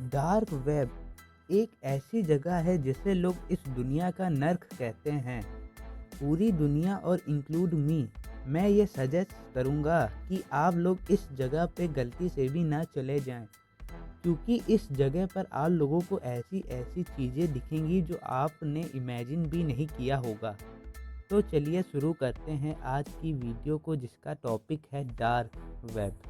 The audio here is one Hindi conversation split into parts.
डार्क वेब एक ऐसी जगह है जिसे लोग इस दुनिया का नर्क कहते हैं। पूरी दुनिया और इंक्लूड मी, मैं ये सजेस्ट करूँगा कि आप लोग इस जगह पे गलती से भी ना चले जाएं, क्योंकि इस जगह पर आप लोगों को ऐसी ऐसी चीज़ें दिखेंगी जो आपने इमेजिन भी नहीं किया होगा। तो चलिए शुरू करते हैं आज की वीडियो को, जिसका टॉपिक है डार्क वेब।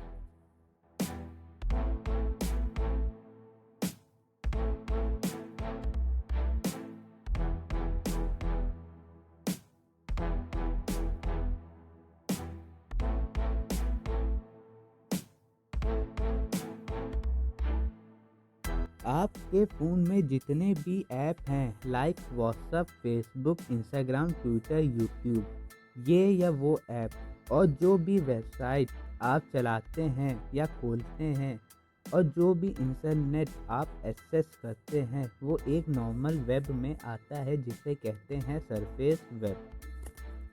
आपके फ़ोन में जितने भी ऐप हैं like WhatsApp, Facebook, Instagram, Twitter, YouTube, ये या वो ऐप और जो भी वेबसाइट आप चलाते हैं या खोलते हैं और जो भी इंटरनेट आप एक्सेस करते हैं वो एक नॉर्मल वेब में आता है, जिसे कहते हैं सरफेस वेब।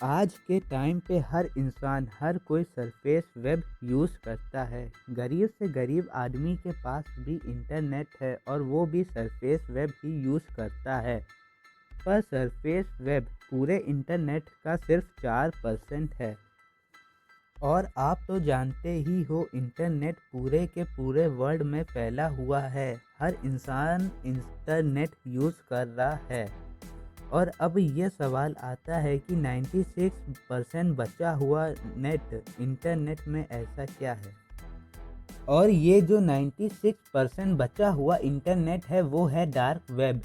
आज के टाइम पे हर इंसान, हर कोई सरफेस वेब यूज़ करता है। गरीब से गरीब आदमी के पास भी इंटरनेट है और वो भी सरफेस वेब ही यूज़ करता है। पर सरफेस वेब पूरे इंटरनेट का सिर्फ 4% है। और आप तो जानते ही हो, इंटरनेट पूरे के पूरे वर्ल्ड में फैला हुआ है। हर इंसान इंटरनेट यूज़ कर रहा है। और अब ये सवाल आता है कि 96% बचा हुआ नेट इंटरनेट में ऐसा क्या है। और ये जो 96% बचा हुआ इंटरनेट है वो है डार्क वेब।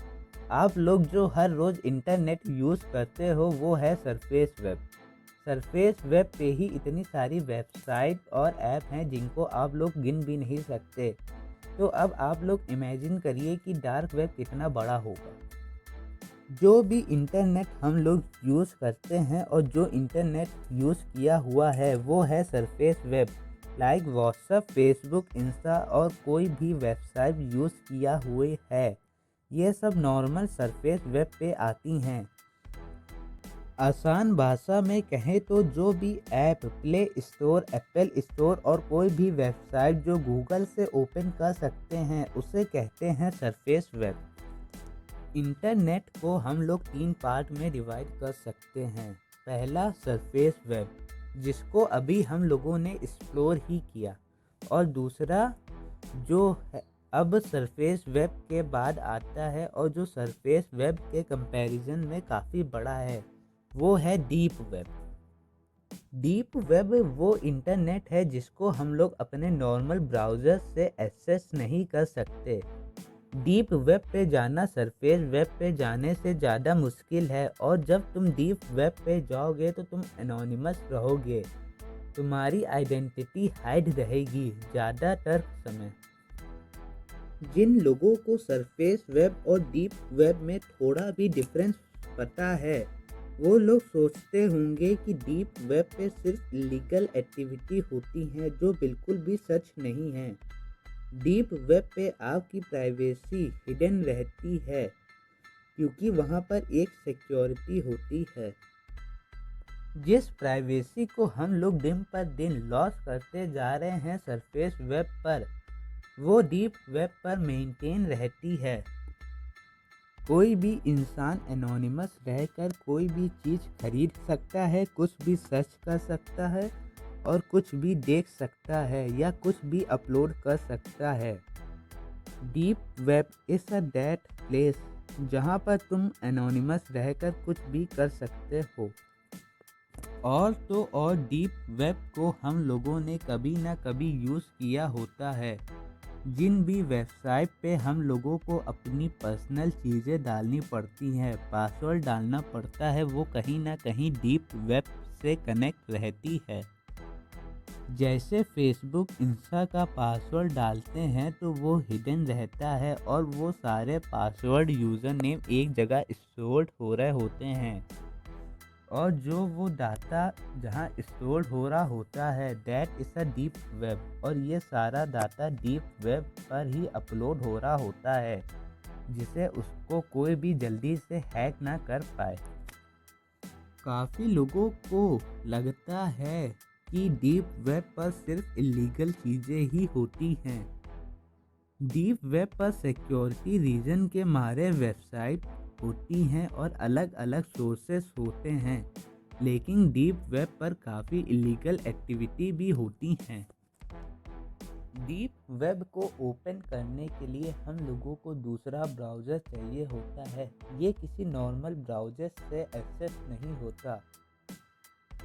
आप लोग जो हर रोज़ इंटरनेट यूज़ करते हो वो है सरफेस वेब। सरफेस वेब पे ही इतनी सारी वेबसाइट और ऐप हैं जिनको आप लोग गिन भी नहीं सकते। तो अब आप लोग इमेजिन करिए कि डार्क वेब कितना बड़ा होगा। जो भी इंटरनेट हम लोग यूज़ करते हैं और जो इंटरनेट यूज़ किया हुआ है वो है surface web. Like WhatsApp, Facebook, Insta और कोई भी वेबसाइट यूज़ किया हुए है, ये सब नॉर्मल सरफेस वेब पे आती हैं। आसान भाषा में कहें तो जो भी app play store, Apple store और कोई भी वेबसाइट जो गूगल से ओपन कर सकते हैं उसे कहते हैं सरफेस वेब। इंटरनेट को हम लोग 3 पार्ट में डिवाइड कर सकते हैं। पहला सरफेस वेब, जिसको अभी हम लोगों ने एक्सप्लोर ही किया, और दूसरा जो है अब सरफेस वेब के बाद आता है और जो सरफेस वेब के कंपैरिजन में काफ़ी बड़ा है, वो है डीप वेब। डीप वेब वो इंटरनेट है जिसको हम लोग अपने नॉर्मल ब्राउज़र से एक्सेस नहीं कर सकते। डीप वेब पे जाना सरफेस वेब पे जाने से ज़्यादा मुश्किल है, और जब तुम डीप वेब पे जाओगे तो तुम एनोनिमस रहोगे। तुम्हारी आइडेंटिटी हाइड रहेगी ज़्यादातर समय। जिन लोगों को सरफेस वेब और डीप वेब में थोड़ा भी डिफरेंस पता है, वो लोग सोचते होंगे कि डीप वेब पे सिर्फ इलीगल एक्टिविटी होती हैं, जो बिल्कुल भी सच नहीं है। डीप वेब पे आपकी प्राइवेसी हिडन रहती है, क्योंकि वहाँ पर एक सिक्योरिटी होती है। जिस प्राइवेसी को हम लोग दिन पर दिन लॉस करते जा रहे हैं सरफेस वेब पर, वो डीप वेब पर मेंटेन रहती है। कोई भी इंसान एनोनिमस रहकर कोई भी चीज़ खरीद सकता है, कुछ भी सर्च कर सकता है और कुछ भी देख सकता है या कुछ भी अपलोड कर सकता है। Deep web is a that place जहाँ पर तुम एनोनिमस रहकर कुछ भी कर सकते हो। और तो और डीप वेब को हम लोगों ने कभी ना कभी यूज़ किया होता है। जिन भी वेबसाइट पे हम लोगों को अपनी पर्सनल चीज़ें डालनी पड़ती हैं, पासवर्ड डालना पड़ता है, वो कहीं ना कहीं डीप वेब से कनेक्ट रहती है। जैसे फेसबुक, इंस्टा का पासवर्ड डालते हैं तो वो हिडन रहता है और वो सारे पासवर्ड यूज़र नेम एक जगह स्टोर्ड हो रहे होते हैं, और जो वो डाटा जहाँ स्टोर हो रहा होता है that is a deep web, और ये सारा डाटा डीप वेब पर ही अपलोड हो रहा होता है, जिसे उसको कोई भी जल्दी से हैक ना कर पाए। काफ़ी लोगों को लगता है कि डीप वेब पर सिर्फ इलीगल चीज़ें ही होती हैं, डीप वेब पर सिक्योरिटी रीजन के मारे वेबसाइट होती हैं और अलग अलग सोर्सेस होते हैं, लेकिन डीप वेब पर काफ़ी इलीगल एक्टिविटी भी होती हैं। डीप वेब को ओपन करने के लिए हम लोगों को दूसरा ब्राउज़र चाहिए होता है। ये किसी नॉर्मल ब्राउज़र से एक्सेस नहीं होता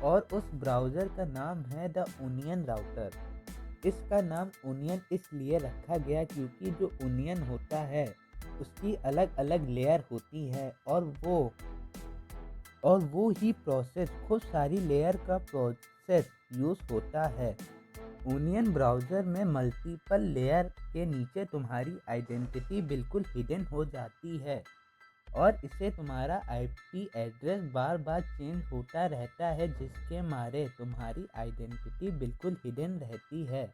और उस ब्राउज़र का नाम है द ओनियन राउटर। इसका नाम ओनियन इसलिए रखा गया क्योंकि जो ओनियन होता है उसकी अलग अलग लेयर होती है और वो ही प्रोसेस खूब सारी लेयर का प्रोसेस यूज़ होता है। ओनियन ब्राउज़र में मल्टीपल लेयर के नीचे तुम्हारी आइडेंटिटी बिल्कुल हिडन हो जाती है और इससे तुम्हारा आईपी एड्रेस बार बार चेंज होता रहता है, जिसके मारे तुम्हारी आइडेंटिटी बिल्कुल हिडन रहती है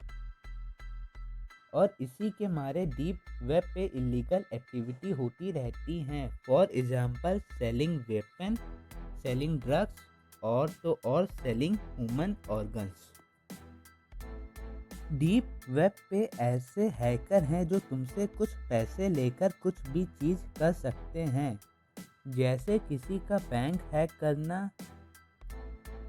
और इसी के मारे डीप वेब पे इलीगल एक्टिविटी होती रहती हैं। For example selling weapon, selling drugs और selling human organs. Deep web पे ऐसे हैकर हैं जो तुमसे कुछ पैसे लेकर कुछ भी चीज़ कर सकते हैं, जैसे किसी का बैंक हैक करना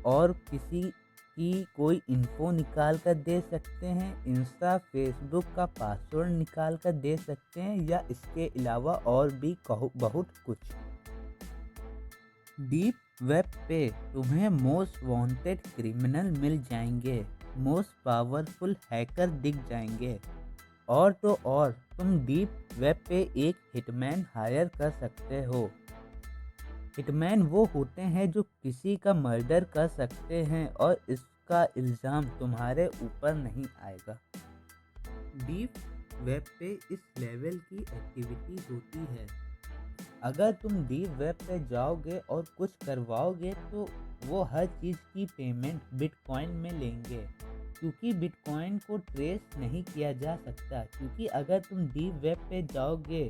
और किसी की कोई इन्फो निकाल कर दे सकते हैं, इंस्टा फेसबुक का पासवर्ड निकाल कर दे सकते हैं या इसके अलावा और भी बहुत कुछ। डीप वेब पे तुम्हें मोस्ट वांटेड क्रिमिनल मिल जाएंगे, मोस्ट पावरफुल हैकर दिख जाएंगे और तो और तुम डीप वेब पे एक हिटमैन हायर कर सकते हो। हिटमैन वो होते हैं जो किसी का मर्डर कर सकते हैं और इसका इल्ज़ाम तुम्हारे ऊपर नहीं आएगा। डीप वेब पे इस लेवल की एक्टिविटी होती है। अगर तुम डीप वेब पे जाओगे और कुछ करवाओगे तो वो हर चीज़ की पेमेंट बिटकॉइन में लेंगे, क्योंकि बिटकॉइन को ट्रेस नहीं किया जा सकता। क्योंकि अगर तुम डीप वेब पे जाओगे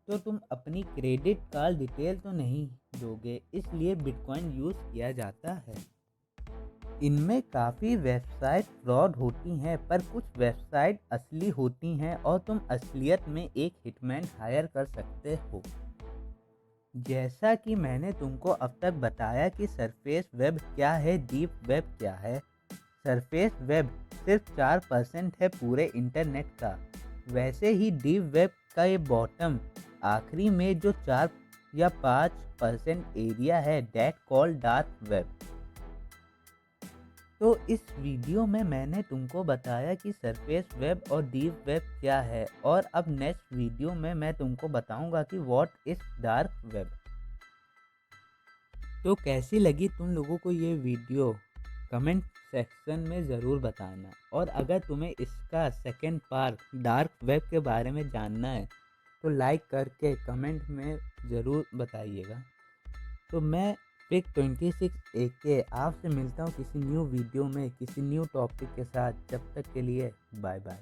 तो तुम अपनी क्रेडिट कार्ड डिटेल तो नहीं दोगे, इसलिए बिटकॉइन यूज़ किया जाता है। इनमें काफ़ी वेबसाइट फ्रॉड होती हैं, पर कुछ वेबसाइट असली होती हैं और तुम असलियत में एक हिटमैन हायर कर सकते हो। जैसा कि मैंने तुमको अब तक बताया कि सरफेस वेब क्या है, डीप वेब क्या है। सरफेस वेब सिर्फ 4% है पूरे इंटरनेट का, वैसे ही डीप वेब का ये बॉटम आखिरी में जो 4 या 5% एरिया है, दैट कॉल डार्क वेब। तो इस वीडियो में मैंने तुमको बताया कि सरफेस वेब और डीप वेब क्या है, और अब नेक्स्ट वीडियो में मैं तुमको बताऊंगा कि व्हाट इज डार्क वेब। तो कैसी लगी तुम लोगों को ये वीडियो, कमेंट सेक्शन में ज़रूर बताना। और अगर तुम्हें इसका सेकंड पार्ट डार्क वेब के बारे में जानना है तो लाइक करके कमेंट में ज़रूर बताइएगा। तो मैं पिक 26 AK आपसे मिलता हूँ किसी न्यू वीडियो में किसी न्यू टॉपिक के साथ। जब तक के लिए बाय बाय।